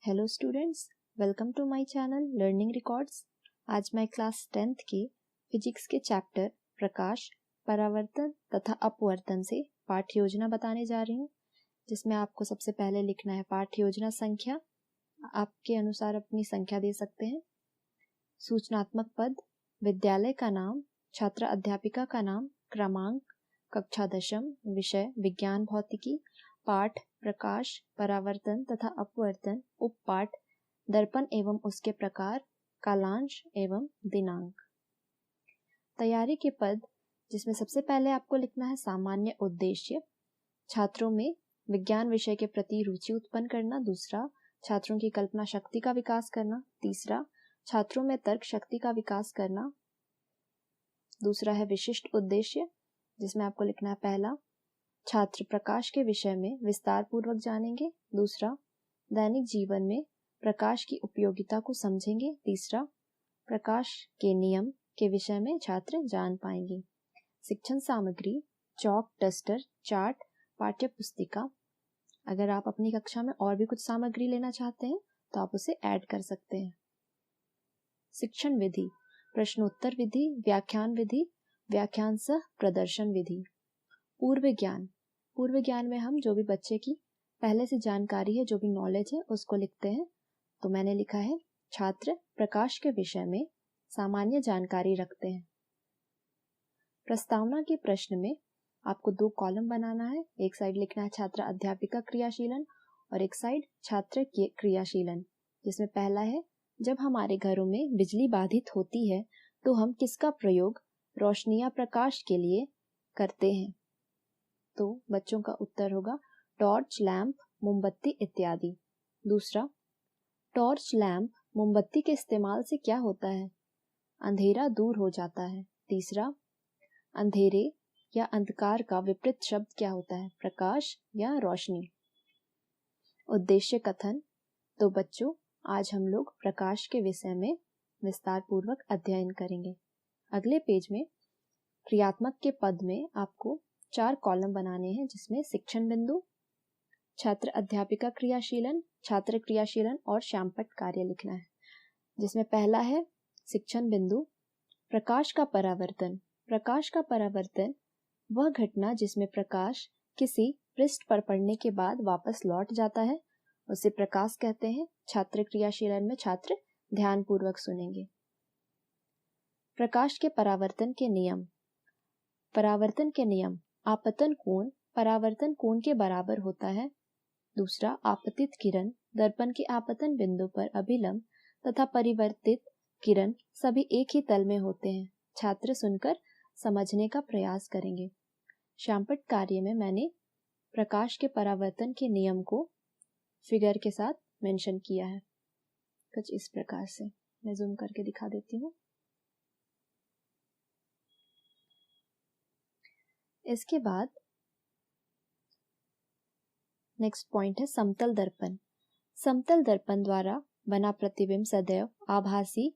Hello students, welcome to my channel learning records. आज मैं class 10th की physics के चैप्टर प्रकाश, परावर्तन तथा अपवर्तन से पाठ्य योजना बताने जा रही हूँ, जिसमें आपको सबसे पहले लिखना है पाठ्य योजना संख्या। आपके अनुसार अपनी संख्या दे सकते हैं। सूचनात्मक पद, विद्यालय का नाम, छात्र अध्यापिका का नाम, क्रमांक, कक्षा दशम, विषय विज्ञान भौतिकी, पाठ प्रकाश, परावर्तन तथा अपवर्तन, उपपाठ दर्पण एवं उसके प्रकार, कालांश एवं दिनांक। तैयारी के पद, जिसमें सबसे पहले आपको लिखना है सामान्य उद्देश्य, छात्रों में विज्ञान विषय के प्रति रुचि उत्पन्न करना। दूसरा, छात्रों की कल्पना शक्ति का विकास करना। तीसरा, छात्रों में तर्क शक्ति का विकास करना। दूसरा है विशिष्ट उद्देश्य, जिसमें आपको लिखना है पहला, छात्र प्रकाश के विषय में विस्तार पूर्वक जानेंगे। दूसरा, दैनिक जीवन में प्रकाश की उपयोगिता को समझेंगे। तीसरा, प्रकाश के नियम के विषय में छात्र जान पाएंगे। शिक्षण सामग्री, चौक, डस्टर, चार्ट, पाठ्य पुस्तिका। अगर आप अपनी कक्षा में और भी कुछ सामग्री लेना चाहते हैं तो आप उसे ऐड कर सकते हैं। शिक्षण विधि, प्रश्नोत्तर विधि, व्याख्यान विधि, व्याख्यान सह प्रदर्शन विधि। पूर्व ज्ञान, पूर्व ज्ञान में हम जो भी बच्चे की पहले से जानकारी है, जो भी नॉलेज है, उसको लिखते हैं। तो मैंने लिखा है छात्र प्रकाश के विषय में सामान्य जानकारी रखते हैं। प्रस्तावना के प्रश्न में आपको 2 कॉलम बनाना है। एक साइड लिखना है छात्र अध्यापिका क्रियाशीलन और एक साइड छात्र क्रियाशीलन, जिसमें पहला है, जब हमारे घरों में बिजली बाधित होती है तो हम किसका प्रयोग रोशनी या प्रकाश के लिए करते हैं। तो बच्चों का उत्तर होगा टॉर्च, लैंप, मोमबत्ती इत्यादि। दूसरा, टॉर्च, लैंप, मोमबत्ती के इस्तेमाल से क्या होता है? अंधेरा दूर हो जाता है। तीसरा, अंधेरे या अंधकार का विपरीत शब्द क्या होता है? प्रकाश या रोशनी। उद्देश्य कथन, तो बच्चों आज हम लोग प्रकाश के विषय में विस्तार पूर्वक अध्ययन करेंगे। अगले पेज में क्रियात्मक के पद में आपको 4 कॉलम बनाने हैं, जिसमें शिक्षण बिंदु, छात्र अध्यापिका क्रियाशीलन, छात्र क्रियाशीलन और श्यामपट्ट कार्य लिखना है। जिसमें पहला है शिक्षण बिंदु, प्रकाश का परावर्तन। प्रकाश का परावर्तन वह घटना जिसमें प्रकाश किसी पृष्ठ पर पड़ने के बाद वापस लौट जाता है, उसे प्रकाश कहते हैं। छात्र क्रियाशीलन में छात्र ध्यान पूर्वक सुनेंगे। प्रकाश के परावर्तन के नियम। परावर्तन के नियम, आपतन कोण परावर्तन कोण के बराबर होता है। दूसरा, आपतित किरण दर्पण के आपतन बिंदु पर अभिलंब तथा परिवर्तित किरण सभी एक ही तल में होते हैं। छात्र सुनकर समझने का प्रयास करेंगे। श्यामपट्ट कार्य में मैंने प्रकाश के परावर्तन के नियम को फिगर के साथ मेंशन किया है, कुछ इस प्रकार से। मैं जूम करके दिखा देती हूँ। इसके बाद नेक्स्ट पॉइंट है समतल दर्पण। समतल दर्पण द्वारा बना प्रतिबिंब सदैव आभासी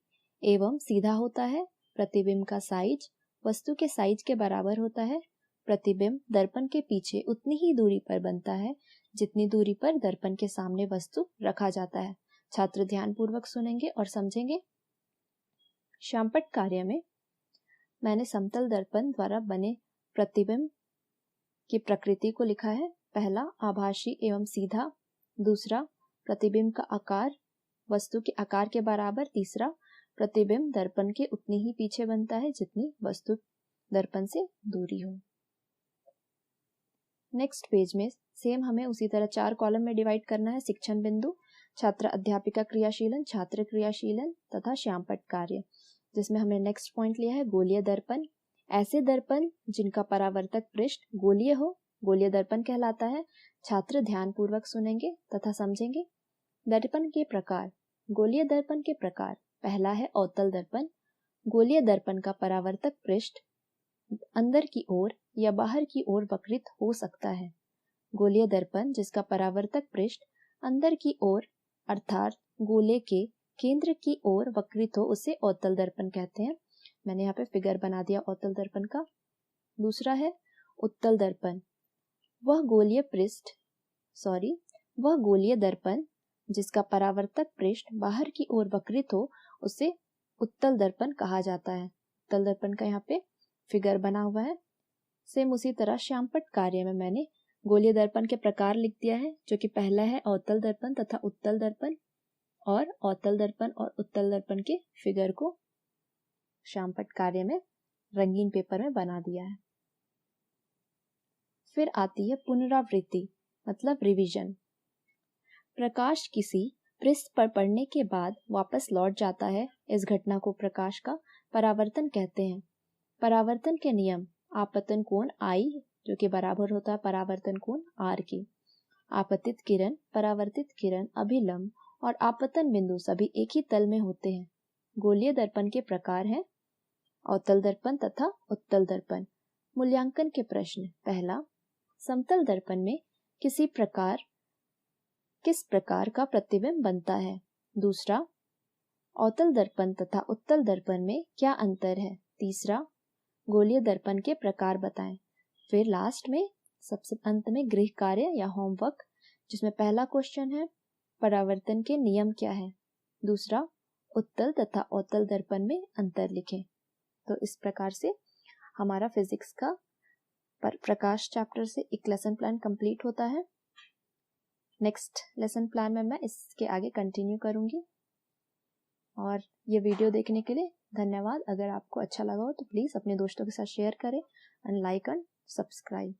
एवं सीधा होता है। प्रतिबिंब का साइज वस्तु के साइज के बराबर होता है। प्रतिबिंब दर्पण के पीछे उतनी ही दूरी पर बनता है जितनी दूरी पर दर्पण के सामने वस्तु रखा जाता है। छात्र ध्यान पूर्वक सुनेंगे और समझेंगे। श्यामपट्ट कार्य में मैंने समतल दर्पण द्वारा बने प्रतिबिंब की प्रकृति को लिखा है। पहला, आभासी एवं सीधा। दूसरा, प्रतिबिंब का आकार वस्तु के आकार के बराबर। तीसरा, प्रतिबिंब दर्पण के उतनी ही पीछे बनता है जितनी वस्तु दर्पण से दूरी हो। नेक्स्ट पेज में सेम हमें उसी तरह 4 कॉलम में डिवाइड करना है। शिक्षण बिंदु, छात्र अध्यापिका क्रियाशीलन, छात्र क्रियाशीलन तथा श्यामपट्ट कार्य, जिसमें हमने नेक्स्ट पॉइंट लिया है गोलीय दर्पण। ऐसे दर्पण जिनका परावर्तक पृष्ठ गोलीय हो, गोलीय दर्पण कहलाता है। छात्र ध्यान पूर्वक सुनेंगे तथा समझेंगे। दर्पण के प्रकार। गोलीय दर्पण के प्रकार, पहला है अवतल दर्पण। गोलीय दर्पण का परावर्तक पृष्ठ अंदर की ओर या बाहर की ओर वक्रित हो सकता है। गोलीय दर्पण जिसका परावर्तक पृष्ठ अंदर की ओर अर्थात गोले के केंद्र की ओर वक्रित हो, उसे अवतल दर्पण कहते हैं। मैंने यहाँ पे फिगर बना दिया अवतल दर्पण का। दूसरा है उत्तल दर्पण। वह गोलीय दर्पण जिसका परावर्तक पृष्ठ बाहर की ओर वक्रित हो उसे उत्तल दर्पण कहा जाता है। उत्तल दर्पण का यहाँ पे फिगर बना हुआ है। सेम उसी तरह श्यामपट्ट कार्य में मैंने गोलीय दर्पण के प्रकार लिख दिया है, जो कि पहला है अवतल दर्पण तथा उत्तल दर्पण, और अवतल दर्पण और उत्तल दर्पण के फिगर को श्यामपट्ट कार्य में रंगीन पेपर में बना दिया है। फिर आती है पुनरावृत्ति, मतलब रिवीजन। प्रकाश किसी पृष्ठ पर पड़ने के बाद वापस लौट जाता है। इस घटना को प्रकाश का परावर्तन कहते हैं। परावर्तन के नियम आपतन कोण I, जो कि बराबर होता है परावर्तन कोण R के। आपतित किरण, परावर्तित किरण, अभिलंब और आपतन बिंदु सभी एक ही तल में होते हैं। गोलीय दर्पण के प्रकार हैं अवतल दर्पण तथा उत्तल दर्पण। मूल्यांकन के प्रश्न। पहला, समतल दर्पण में किस प्रकार का प्रतिबिंब बनता है। दूसरा, अवतल दर्पण तथा उत्तल दर्पण में क्या अंतर है। तीसरा, गोलीय दर्पण के प्रकार बताएं। फिर लास्ट में सबसे अंत में गृह कार्य या होमवर्क, जिसमें पहला क्वेश्चन है परावर्तन के नियम क्या है। दूसरा, उत्तल तथा अवतल दर्पण में अंतर लिखें। तो इस प्रकार से हमारा फिजिक्स का प्रकाश चैप्टर से एक लेसन प्लान कंप्लीट होता है। नेक्स्ट लेसन प्लान में मैं इसके आगे कंटिन्यू करूंगी। और ये वीडियो देखने के लिए धन्यवाद। अगर आपको अच्छा लगा हो तो प्लीज़ अपने दोस्तों के साथ शेयर करें एंड लाइक एंड सब्सक्राइब।